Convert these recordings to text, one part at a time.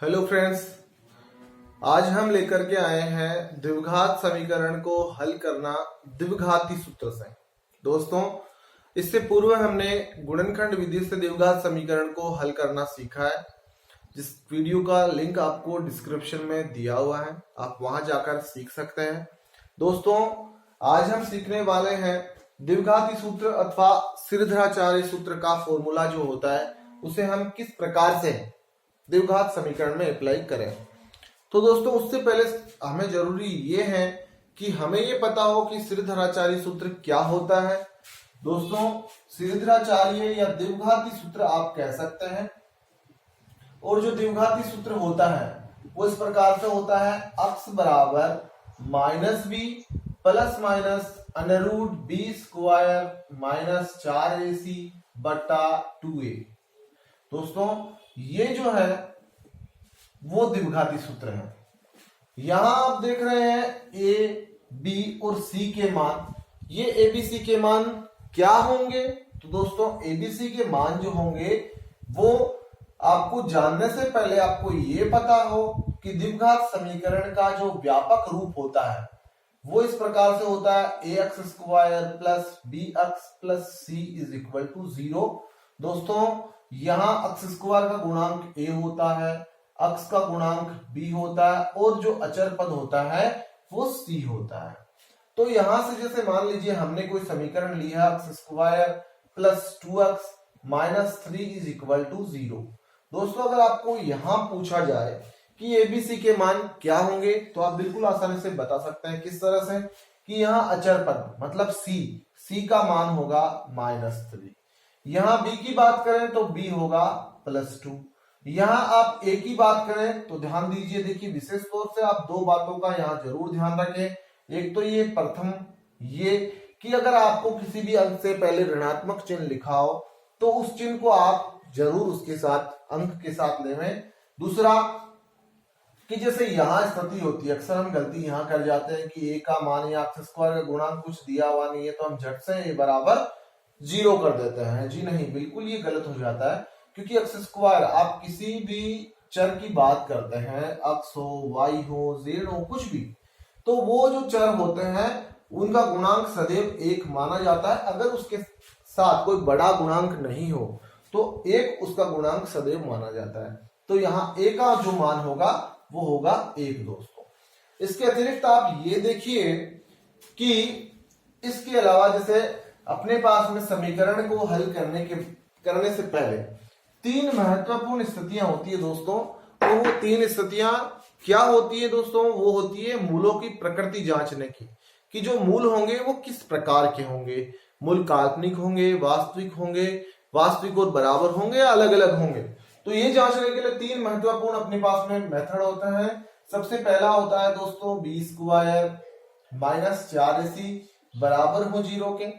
Hello friends, आज हम लेकर के आए हैं द्विघात समीकरण को हल करना द्विघाती सूत्र से। दोस्तों, इससे पूर्व हमने गुणनखंड विधि से द्विघात समीकरण को हल करना सीखा है, जिस वीडियो का लिंक आपको डिस्क्रिप्शन में दिया हुआ है, आप वहां जाकर सीख सकते हैं। दोस्तों, आज हम सीखने वाले हैं द्विघाती सूत्र अथवा सिरधराचार्य सूत्र का फॉर्मूला जो होता है उसे हम किस प्रकार से द्विघात समीकरण में अप्लाई करें। तो दोस्तों, उससे पहले हमें जरूरी ये है कि हमें ये पता हो कि सिरधराचार्य सूत्र क्या होता है। दोस्तों, सिरधराचार्य या द्विघाती सूत्र आप कह सकते हैं, और जो द्विघाती सूत्र होता है वो इस प्रकार से होता है: अक्स बराबर -b plus minus √b square minus 4ac बटा 2a। दोस्तों, ये जो है वो द्विघाती सूत्र है। यहां आप देख रहे हैं ए, बी और सी के मान। ये एबीसी के मान क्या होंगे? तो दोस्तों, एबीसी के मान जो होंगे वो आपको जानने से पहले आपको ये पता हो कि द्विघात समीकरण का जो व्यापक रूप होता है वो इस प्रकार से होता है: a x square plus b x plus c is equal to 0। दोस्तों, यहां अक्स स्क्वायर का गुणांक a होता है, अक्स का गुणांक b होता है, और जो अचर पद होता है वो c होता है। तो यहां से जैसे मान लीजिए हमने कोई समीकरण लिया, x square plus 2x minus 3 is equal to 0। दोस्तों, अगर आपको यहां पूछा जाए कि एबीसी के मान क्या होंगे तो आप बिल्कुल आसानी से बता सकते हैं। किस तरह से? कि यहां अचर पद मतलब c का मान होगा -3। यहां b की बात करें तो b होगा +2। यहां आप a की बात करें तो ध्यान दीजिए, देखिए विशेष तौर से आप दो बातों का यहां जरूर ध्यान रखें। एक तो ये प्रथम ये कि अगर आपको किसी भी अंक से पहले ऋणात्मक चिन्ह लिखा हो तो उस चिन्ह को आप जरूर उसके साथ अंक के साथ लेवें। दूसरा कि जैसे यहां स्थिति होती है, अक्सर हम गलती यहां कर जाते हैं कि a का मान या अक्स स्क्वायर का गुणांक कुछ दिया हुआ नहीं है तो हम झट से a बराबर 0 कर देते हैं। जी नहीं, बिल्कुल ये गलत हो जाता है, क्योंकि अक्स स्क्वायर आप किसी भी चर की बात करते हैं, अक्स हो, वाई हो, जेड हो, कुछ भी, तो वो जो चर होते हैं उनका गुणांक सदैव 1 माना जाता है। अगर उसके साथ कोई बड़ा गुणांक नहीं हो तो 1 उसका गुणांक सदैव माना जाता है। तो यहाँ a का जो मान होगा वो होगा 1। दोस्तों, इसके अतिरिक्त आप ये देखिए कि इसके अलावा जैसे अपने पास में समीकरण को हल करने से पहले 3 महत्वपूर्ण स्थितियां होती है दोस्तों। और वो 3 स्थितियां क्या होती है दोस्तों? वो होती है मूलों की प्रकृति जांचने की, कि जो मूल होंगे वो किस प्रकार के होंगे। मूल काल्पनिक होंगे, वास्तविक और बराबर होंगे या अलग अलग होंगे। तो ये जांचने के लिए 3 महत्वपूर्ण अपने पास में मेथड होते हैं। सबसे पहला होता है दोस्तों b स्क्वायर माइनस 4ac बराबर हो 0 के।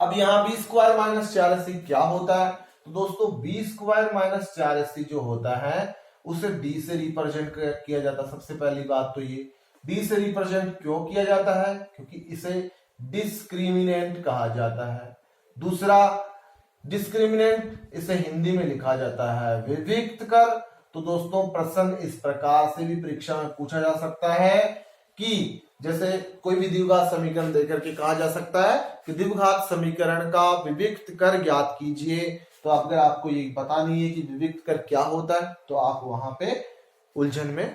अब यहाँ b स्क्वायर माइनस 4ac क्या होता है? तो दोस्तों, b स्क्वायर माइनस 4ac जो होता है उसे d से रिप्रेजेंट किया जाता है। सबसे पहली बात तो ये d से रिप्रेजेंट क्यों किया जाता है? क्योंकि इसे डिस्क्रिमिनेंट कहा जाता है। दूसरा, डिस्क्रिमिनेंट इसे हिंदी में लिखा जाता है विविक्त कर। तो दोस्तों, प्रश्न इस प्रकार से भी परीक्षा में पूछा जा सकता है कि जैसे कोई भी द्विघात समीकरण देकर के कहा जा सकता है कि द्विघात समीकरण का विविक्त कर ज्ञात कीजिए। तो अगर आपको ये पता नहीं है कि विविक्त कर क्या होता है तो आप वहां पे उलझन में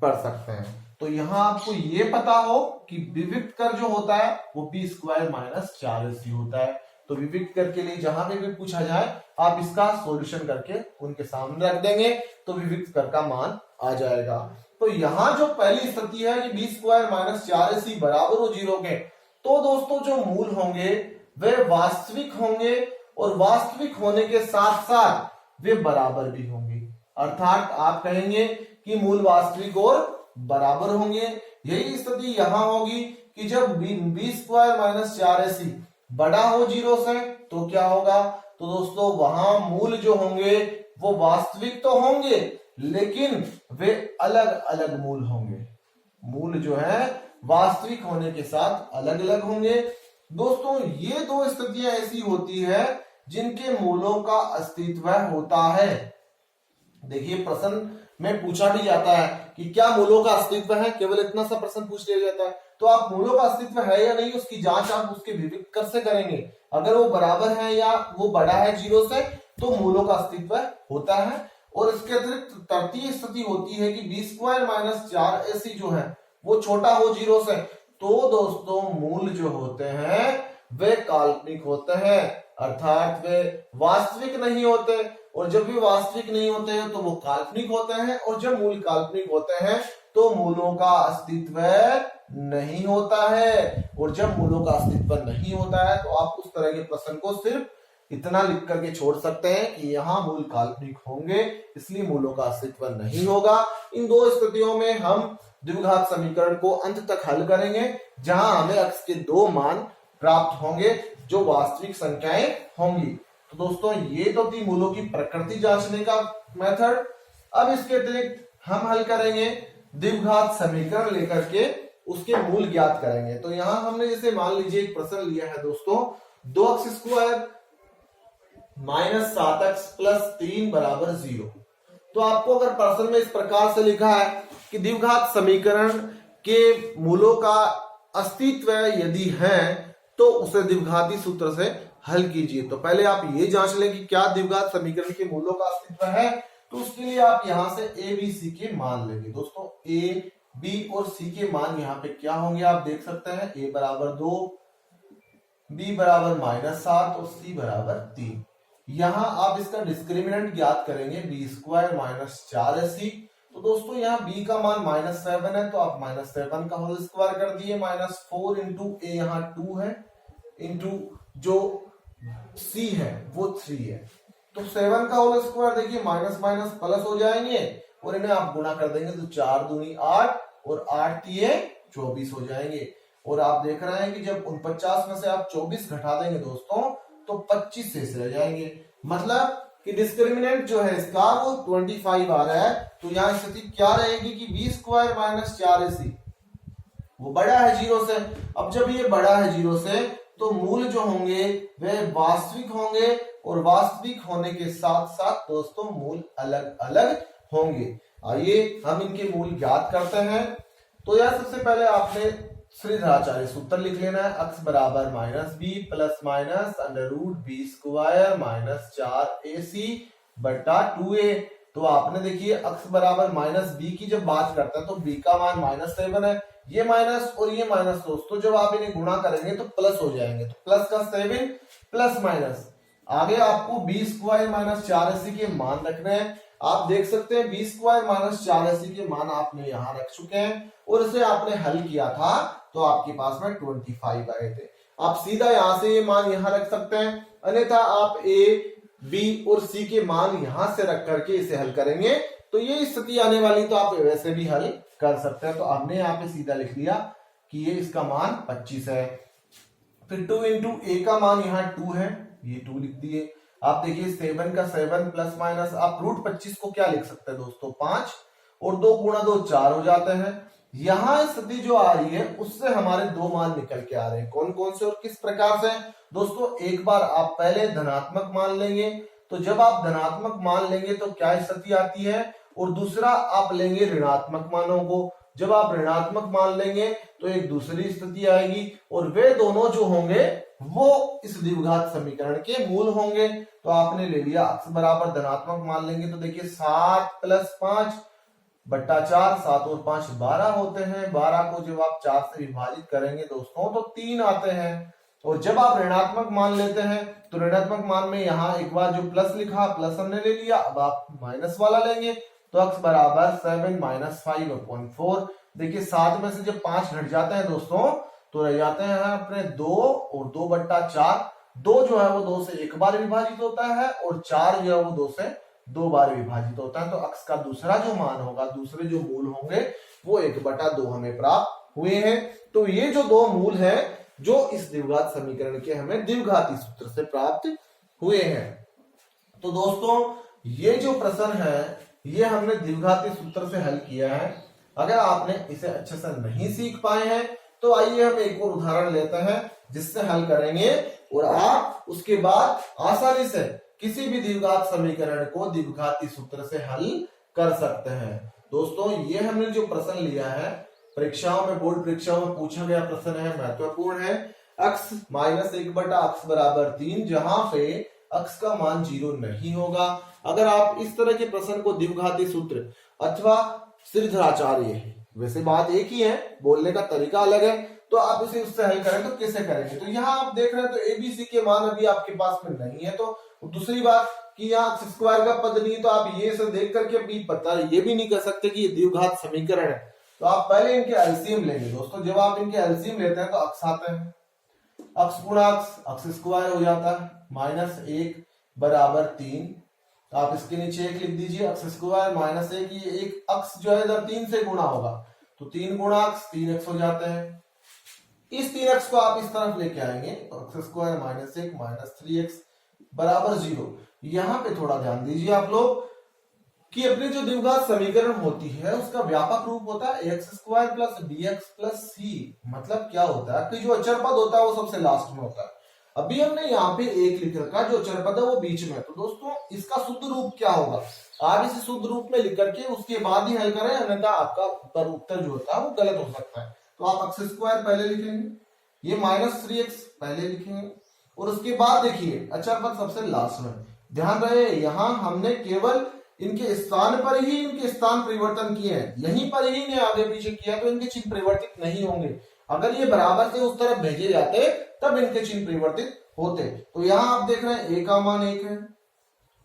पड़ सकते हैं। तो यहाँ आपको ये पता हो कि विविक्त कर जो होता है वो b स्क्वायर माइनस 4ac होता है। तो विविक्त कर के लिए जहां भी पूछा जाए आप इसका सॉल्यूशन करके उनके सामने रख देंगे तो विविक्त कर का मान आ जाएगा। तो यहां जो पहली स्थिति है कि b स्क्वायर माइनस 4ac बराबर हो 0 के, तो दोस्तों जो मूल होंगे वे वास्तविक होंगे, और वास्तविक होने के साथ साथ वे बराबर भी होंगे। अर्थात आप कहेंगे कि मूल वास्तविक और बराबर होंगे। यही स्थिति यहां होगी कि जब b स्क्वायर माइनस 4ac बड़ा हो 0 से तो क्या होगा? तो दोस्तों, वहां मूल जो होंगे वो वास्तविक तो होंगे लेकिन वे अलग अलग मूल होंगे। मूल जो है वास्तविक होने के साथ अलग अलग होंगे। दोस्तों, ये 2 स्थितियां ऐसी होती है जिनके मूलों का अस्तित्व होता है। देखिए प्रश्न में पूछा भी जाता है कि क्या मूलों का अस्तित्व है, केवल इतना सा प्रश्न पूछ लिया जाता है। तो आप मूलों का अस्तित्व है या नहीं उसकी जांच आप उसके विविध कर से करेंगे। अगर वो बराबर है या वो बड़ा है 0 से तो मूलों का अस्तित्व होता है। और इसके अतिरिक्त तृतीय स्थिति होती है कि बी स्क्वायर माइनस 4ac जो है वो छोटा हो 0 से। तो दोस्तों मूल जो होते हैं वे काल्पनिक होते हैं, अर्थात वे वास्तविक नहीं होते। और जब भी वास्तविक नहीं होते हैं तो वो काल्पनिक होते हैं। और जब मूल काल्पनिक होते हैं तो मूलों का अस्तित्व नहीं होता है। और जब मूलों का अस्तित्व नहीं होता है तो आप उस तरह के प्रश्न को सिर्फ इतना लिख करके छोड़ सकते हैं कि यहाँ मूल काल्पनिक होंगे, इसलिए मूलों का अस्तित्व नहीं होगा। इन दो स्थितियों में हम द्विघात समीकरण को अंत तक हल करेंगे, जहां हमें x के 2 मान प्राप्त होंगे जो वास्तविक संख्याएं होंगी। तो दोस्तों ये तो थी मूलों की प्रकृति जांचने का मेथड। अब इसके अतिरिक्त हम हल करेंगे द्विघात समीकरण लेकर के उसके मूल ज्ञात करेंगे। तो यहां हमने जैसे मान लीजिए एक प्रश्न लिया है दोस्तों, 2x square minus 7x plus 3 बराबर 0। तो आपको अगर प्रश्न में इस प्रकार से लिखा है कि द्विघात समीकरण के मूलों का अस्तित्व यदि है तो उसे द्विघाती सूत्र से हल कीजिए। तो पहले आप ये जांच लें कि क्या द्विघात समीकरण के मूलों का अस्तित्व है। तो उसके लिए आप यहां से a b c के मान लेंगे। दोस्तों a b और c के मान यहाँ पे क्या होंगे आप देख सकते हैं। a बराबर 2, b बराबर -7 और c बराबर 3। यहां आप इसका डिस्क्रिमिनेंट ज्ञात करेंगे b स्क्वायर माइनस 4ac। तो दोस्तों यहाँ b का मान -7 है तो आप -7 का होल स्क्वायर कर दिए, -4 इंटू a यहाँ 2 है इंटू जो c है वो 3 है। तो 7 का होल स्क्वायर देखिए माइनस माइनस प्लस हो जाएंगे और इन्हें आप गुणा कर देंगे तो 4 दूनी 8 और 8 तिये 24 हो जाएंगे। और आप देख रहे हैं कि जब 49 में से आप 24 घटा देंगे दोस्तों तो 25 शेष रह जाएंगे। मतलब कि डिस्क्रिमिनेंट जो है इसका वो 25 आ रहा है। तो यहाँ स्थिति क्या रहेगी कि b स्क्वायर माइनस 4ac वो बड़ा है 0 से। अब जब ये बड़ा है 0 से तो मूल जो होंगे वे वास्तविक होंगे और वास्तविक होने के साथ साथ दोस्तों मूल अलग अलग होंगे। आइए हम इनके मूल ज्ञात करते हैं। तो यह सबसे पहले आपने श्रीधराचार्य सूत्र लिख लेना है। x बराबर -b plus minus under root B square minus 4ac बटा 2a। तो आपने देखिए x बराबर -b की जब बात करते हैं तो b का मान -7 है, ये माइनस और ये माइनस दोस्तों जब आप इन्हें गुणा करेंगे तो प्लस हो जाएंगे। तो प्लस का 7 प्लस माइनस आगे आपको b स्क्वायर माइनस 4ac के मान रखने हैं। आप देख सकते हैं b स्क्वायर माइनस 4ac के मान आपने यहाँ रख चुके हैं और इसे आपने हल किया था तो आपके पास में 25 आए थे। आप सीधा यहां से ये मान यहाँ रख सकते हैं, अन्यथा आप a b और c के मान यहां से रख करके इसे हल करेंगे तो ये स्थिति आने वाली, तो आप वैसे भी हल कर सकते हैं। तो हमने यहाँ पे सीधा लिख लिया कि ये इसका मान 25 है। फिर 2 इंटू a का मान यहाँ 2 है, ये 2 लिख दिए। आप देखिए 7 का 7 प्लस माइनस आप रूट 25 को क्या लिख सकते हैं दोस्तों 5 और 2 गुणा 2 4 हो जाते हैं। यहाँ स्थिति जो आ रही है उससे हमारे 2 मान निकल के आ रहे हैं। कौन कौन से और किस प्रकार से दोस्तों, एक बार आप पहले धनात्मक मान लेंगे। तो जब आप धनात्मक मान लेंगे तो क्या स्थिति आती है, और दूसरा आप लेंगे ऋणात्मक मानों को। जब आप ऋणात्मक मान लेंगे तो एक दूसरी स्थिति आएगी और वे दोनों जो होंगे वो इस द्विघात समीकरण के मूल होंगे। तो आपने ले लिया x बराबर धनात्मक मान लेंगे तो देखिए 7 प्लस 5 बट्टा 4, 7 और 5 12 होते हैं। 12 को जब आप 4 से विभाजित करेंगे दोस्तों तो 3 आते हैं। और जब आप ऋणात्मक मान लेते हैं तो ऋणात्मक मान में यहाँ एक बार जो प्लस लिखा प्लस हमने ले लिया, अब आप माइनस वाला लेंगे तो x बराबर 7 माइनस 5/4। देखिए 7 में से जब 5 घट जाते हैं दोस्तों तो रह जाते हैं अपने 2 और 2 बट्टा 4। 2 जो है वो 2 से एक बार विभाजित होता है और 4 जो है वो 2 से 2 बार विभाजित होता है। तो x का दूसरा जो मान होगा, दूसरे जो मूल होंगे वो 1/2 हमें प्राप्त हुए हैं। तो ये जो 2 मूल हैं जो इस द्विघात समीकरण के हमें द्विघाती सूत्र से प्राप्त हुए हैं। तो दोस्तों ये जो प्रश्न है ये हमने द्विघाती सूत्र से हल किया है। अगर आपने इसे अच्छे से नहीं सीख पाए हैं तो आइए हम एक और उदाहरण लेते हैं जिससे हल करेंगे और आप उसके बाद आसानी से किसी भी द्विघात समीकरण को द्विघाती सूत्र से हल कर सकते हैं। दोस्तों ये हमने जो प्रश्न लिया है परीक्षाओं में, बोर्ड परीक्षाओं में पूछा गया प्रश्न है, महत्वपूर्ण है। x माइनस 1/x बराबर 3, जहां पे x का मान 0 नहीं होगा। अगर आप इस तरह के प्रश्न को द्विघाती सूत्र अथवा श्रीधराचार्य, वैसे बात एक ही है, बोलने का तरीका अलग है, तो आप इसे उससे हल करें तो कैसे करेंगे। तो यहाँ आप देख रहे हैं तो एबीसी के मान अभी आपके पास में नहीं है। तो दूसरी बात कि यहाँ x स्क्वायर का पद नहीं, तो आप ये सब देख करके भी पता ये भी नहीं कर सकते कि ये द्विघात समीकरण है। तो आप पहले इनके एलसीएम लेंगे। दोस्तों जब आप इनके एलसीएम लेते हैं तो x आते हैं, x गुणा x स्क्वायर हो जाता है, -1 बराबर 3। आप इसके नीचे 1 लिख दीजिए, x स्क्वायर -1, ये एक x जो है इधर 3 से गुणा होगा तो 3 गुणा x 3x हो जाते हैं। इस 3x को आप इस तरफ लेके आएंगे तो x स्क्वायर -1 -3x बराबर 0। यहाँ पे थोड़ा ध्यान दीजिए आप लोग कि अपनी जो द्विघात समीकरण होती है उसका व्यापक रूप होता है x square plus bx plus c। मतलब क्या होता है कि जो अचर पद होता है वो सबसे लास्ट में होता है। अभी हमने यहाँ पे 1 लिख रखा, जो अचर पद है वो बीच में। तो दोस्तों इसका शुद्ध रूप क्या होगा, आप इसे शुद्ध रूप में लिख करके उसके बाद ही हल करें, अन्यथा आपका उत्तर जो होता है वो गलत हो सकता है। तो आप x स्क्वायर पहले लिखेंगे, ये -3x पहले लिखेंगे, और उसके बाद देखिए अचर पद सबसे लास्ट में। ध्यान रहे यहाँ हमने केवल इनके स्थान पर ही इनके स्थान परिवर्तन किए हैं, यहीं पर ही इन्हें आगे पीछे किया तो इनके चिन्ह परिवर्तित नहीं होंगे। अगर ये बराबर से उस तरफ भेजे जाते तब इनके चिन्ह परिवर्तित होते। तो यहाँ आप देख रहे हैं a का मान 1 है,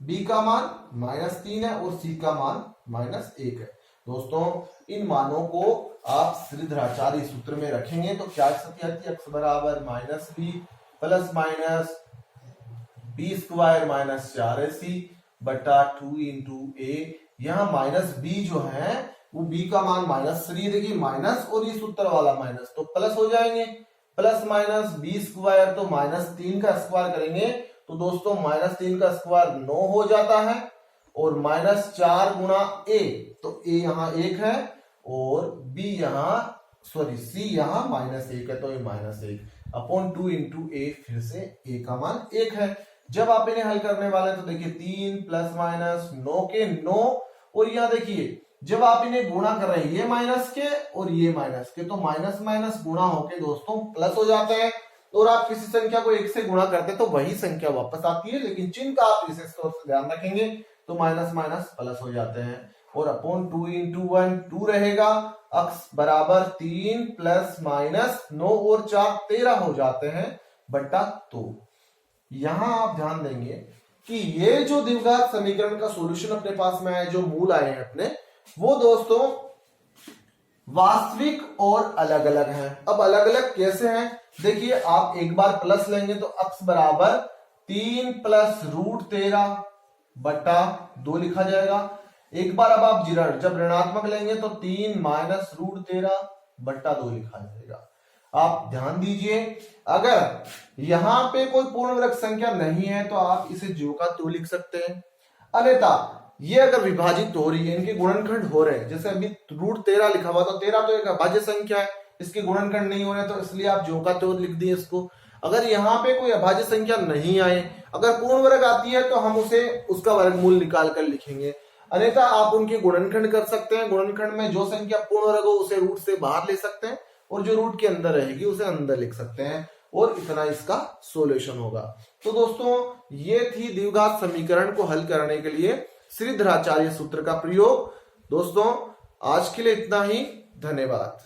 b का मान -3 है और c का मान -1 है। दोस्तों इन मानों को आप श्रीधराचार्य सूत्र में रखेंगे तो क्या स्थिति आती है, x बराबर -b plus minus b square -4ac बटा 2 इंटू a। यहाँ -b जो है वो b का मान -3, देखिए माइनस और ये सूत्र वाला माइनस तो प्लस हो जाएंगे, प्लस माइनस b स्क्वायर तो -3 का स्क्वायर करेंगे तो दोस्तों -3 का स्क्वायर 9 हो जाता है, और -4 गुणा a, तो a यहाँ 1 है और b यहाँ c यहाँ -1 है, तो ये -1 अपॉन 2 इंटू a, फिर से a का मान 1 है। जब आप इन्हें हल करने वाले तो देखिए 3 प्लस माइनस 9 के 9, और यहाँ देखिए जब आप इन्हें गुणा कर रहे हैं ये माइनस के और ये माइनस के, तो माइनस माइनस गुणा होके दोस्तों प्लस हो जाते हैं। और आप किसी संख्या को 1 से गुणा करते हैं तो वही संख्या वापस आती है, लेकिन चिन्ह का आप विशेष तौर से ध्यान रखेंगे तो माइनस माइनस प्लस हो जाते हैं। और अपॉन 2 इंटू 1 2 रहेगा, x बराबर 3 प्लस माइनस 9 और 4 13 हो जाते हैं बटा 2। यहां आप ध्यान देंगे कि ये जो द्विघात समीकरण का सॉल्यूशन अपने पास में आए, जो मूल आए हैं अपने, वो दोस्तों वास्तविक और अलग अलग हैं। अब अलग अलग कैसे हैं, देखिए आप एक बार प्लस लेंगे तो x बराबर 3 प्लस √13 बटा 2 लिखा जाएगा। एक बार अब आप जब ऋणात्मक लेंगे तो 3 माइनस √13 बटा 2 लिखा जाएगा। आप ध्यान दीजिए अगर यहां पे कोई पूर्ण वर्ग संख्या नहीं है तो आप इसे ज्यों का त्यों लिख सकते हैं, अन्यथा ये अगर विभाजित हो रही है, इनके गुणनखंड हो रहे हैं, जैसे अभी √13 लिखा हुआ तो 13 तो एक अभाज्य संख्या है, इसके गुणनखंड नहीं हो रहे तो इसलिए आप ज्यों का त्यों लिख दिए इसको। अगर यहाँ पे कोई अभाज्य संख्या नहीं आए, अगर पूर्ण वर्ग आती है तो हम उसे उसका वर्गमूल निकाल कर लिखेंगे, अन्यथा आप उनके गुणनखंड कर सकते हैं। गुणनखंड में जो संख्या पूर्ण वर्ग हो उसे रूट से बाहर ले सकते हैं और जो रूट के अंदर रहेगी उसे अंदर लिख सकते हैं, और इतना इसका सॉल्यूशन होगा। तो दोस्तों ये थी द्विघात समीकरण को हल करने के लिए श्रीधराचार्य सूत्र का प्रयोग। दोस्तों आज के लिए इतना ही, धन्यवाद।